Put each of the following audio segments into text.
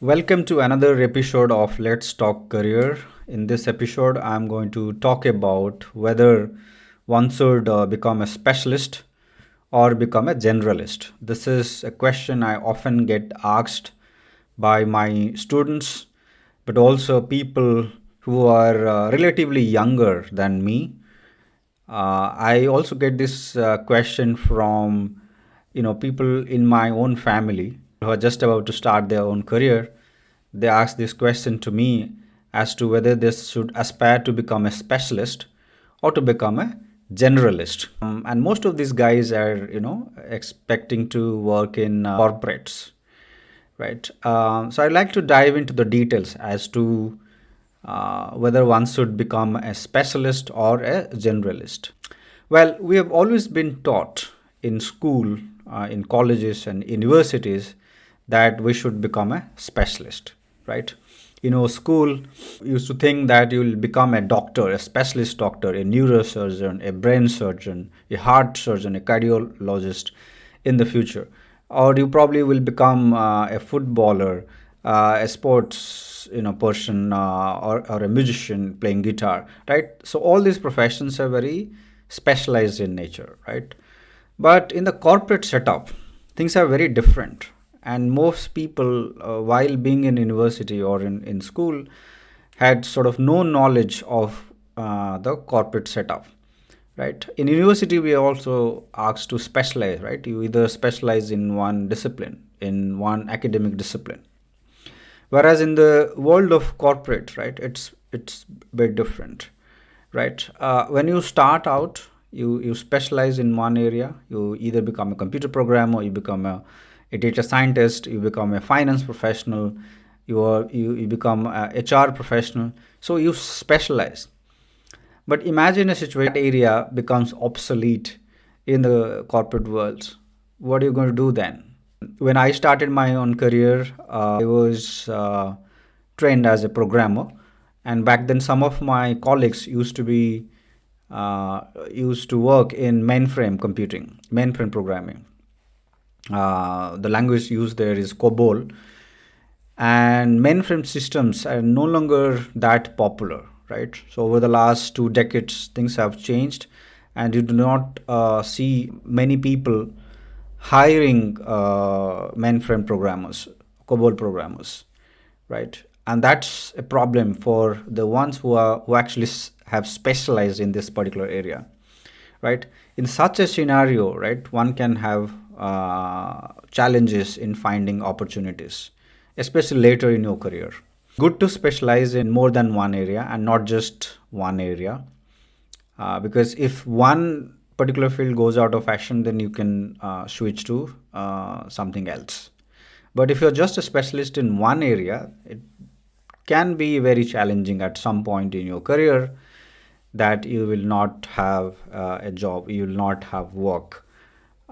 Welcome to another episode of Let's Talk Career. In this episode, I'm going to talk about whether one should become a specialist or become a generalist. This is a question I often get asked by my students, but also people who are relatively younger than me. I also get this question from people in my own family who are just about to start their own career. They ask this question to me as to whether they should aspire to become a specialist or to become a generalist. And most of these guys are expecting to work in corporates, right? So I'd like to dive into the details as to whether one should become a specialist or a generalist. Well, we have always been taught in school, in colleges and universities that we should become a specialist, right? School used to think that you will become a doctor, a specialist doctor, a neurosurgeon, a brain surgeon, a heart surgeon, a cardiologist in the future. Or you probably will become a footballer, a sports person, or a musician playing guitar, right? So all these professions are very specialized in nature, right? But in the corporate setup, things are very different. And most people, while being in university or in school, had sort of no knowledge of the corporate setup, right? In university, we are also asked to specialize, right? You either specialize in one discipline, in one academic discipline. Whereas in the world of corporate, right, it's very different, right? When you start out, you specialize in one area. You either become a computer programmer, you become a data scientist, you become a finance professional, you become a HR professional. So you specialize. But imagine a situation that area becomes obsolete in the corporate world. What are you going to do then? When I started my own career, I was trained as a programmer, and back then some of my colleagues used to work in mainframe computing, mainframe programming. The language used there is COBOL, and mainframe systems are no longer that popular, right? So over the last 2 decades, things have changed, and you do not see many people hiring mainframe programmers, COBOL programmers, right? And that's a problem for the ones who actually have specialized in this particular area, right? In such a scenario, right, one can have challenges in finding opportunities, especially later in your career. Good to specialize in more than one area and not just one area, because if one particular field goes out of fashion, then you can switch to something else. But if you're just a specialist in one area, it can be very challenging at some point in your career that you will not have a job, you will not have work.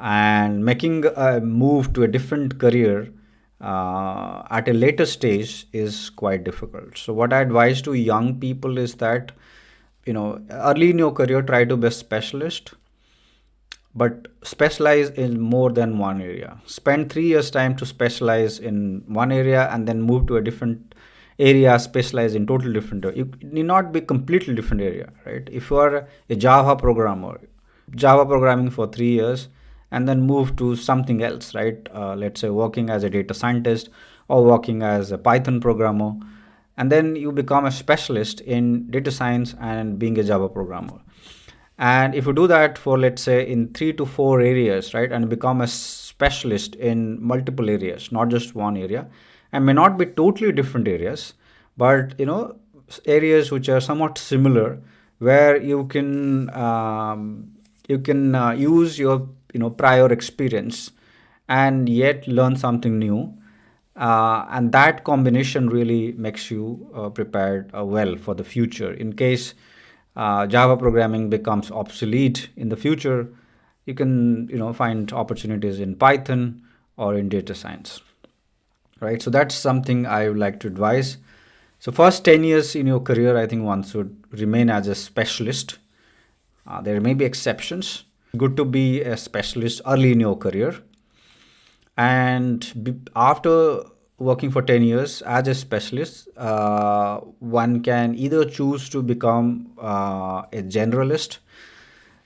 And making a move to a different career at a later stage is quite difficult. So, what I advise to young people is that, early in your career, try to be a specialist, but specialize in more than one area. Spend 3 years time to specialize in one area and then move to a different area, specialize in total different. You need not be completely different area, right? If you are a Java programmer, Java programming for 3 years and then move to something else, right? Let's say working as a data scientist or working as a Python programmer, and then you become a specialist in data science and being a Java programmer. And if you do that for, let's say, in 3 to 4 areas, right, and become a specialist in multiple areas, not just one area, and may not be totally different areas, but areas which are somewhat similar, where you can use your prior experience and yet learn something new, and that combination really makes you prepared well for the future in case Java programming becomes obsolete in the future. You can find opportunities in Python or in data science, right? So that's something I would like to advise. So first 10 years in your career, I think one should remain as a specialist. There may be exceptions. Good to be a specialist early in your career, and after working for 10 years as a specialist, one can either choose to become a generalist,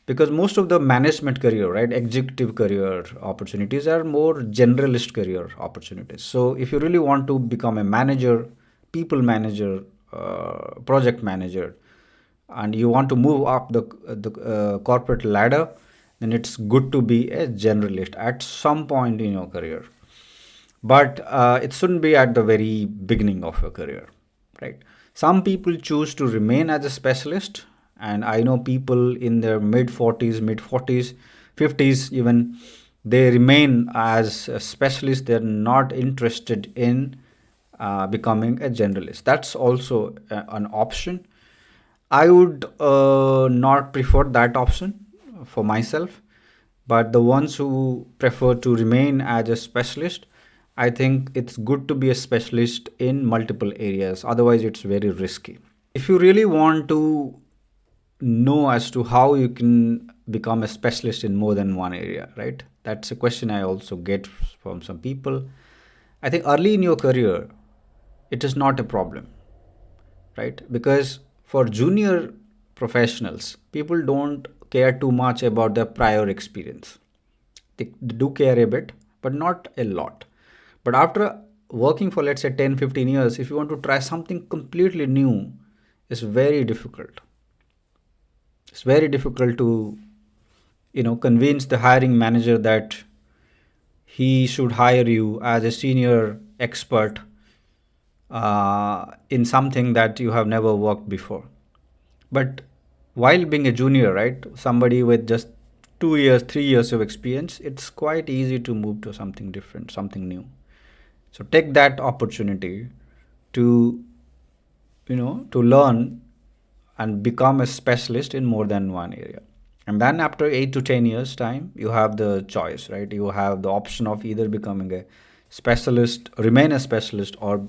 because most of the management career, right, executive career opportunities are more generalist career opportunities. So if you really want to become a manager, people manager, project manager, and you want to move up the corporate ladder, then it's good to be a generalist at some point in your career. But it shouldn't be at the very beginning of your career, right? Some people choose to remain as a specialist, and I know people in their mid 40s, 50s even, they remain as a specialist. They're not interested in becoming a generalist. That's also an option. I would not prefer that option for myself, but the ones who prefer to remain as a specialist, I think it's good to be a specialist in multiple areas. Otherwise, it's very risky. If you really want to know as to how you can become a specialist in more than one area, right? That's a question I also get from some people. I think early in your career, it is not a problem, right? Because for junior professionals, people don't care too much about their prior experience. They do care a bit, but not a lot. But after working for, let's say, 10, 15 years, if you want to try something completely new, it's very difficult. It's very difficult to, convince the hiring manager that he should hire you as a senior expert in something that you have never worked before. But while being a junior, right, somebody with just 2 years, 3 years of experience, it's quite easy to move to something different, something new. So take that opportunity to, to learn and become a specialist in more than one area. And then after 8 to 10 years time, you have the choice, right? You have the option of either becoming a specialist, remain a specialist, or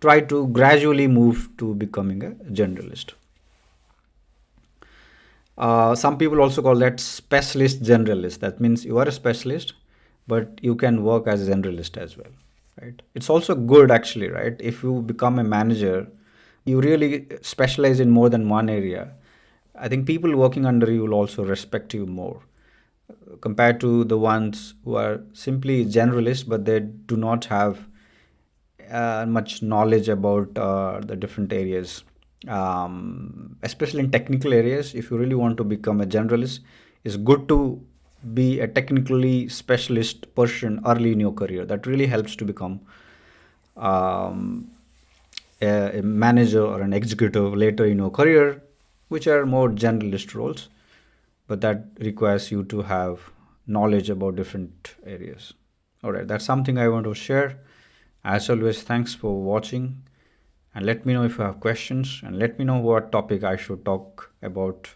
try to gradually move to becoming a generalist. Some people also call that specialist generalist. That means you are a specialist, but you can work as a generalist as well, right? It's also good actually, right? If you become a manager, you really specialize in more than one area. I think people working under you will also respect you more compared to the ones who are simply generalists, but they do not have much knowledge about the different areas, especially in technical areas. If you really want to become a generalist, it's good to be a technically specialist person early in your career. That really helps to become um, a manager or an executive later in your career, which are more generalist roles, but that requires you to have knowledge about different areas. All right, that's something I want to share. As always, thanks for watching, and let me know if you have questions, and let me know what topic I should talk about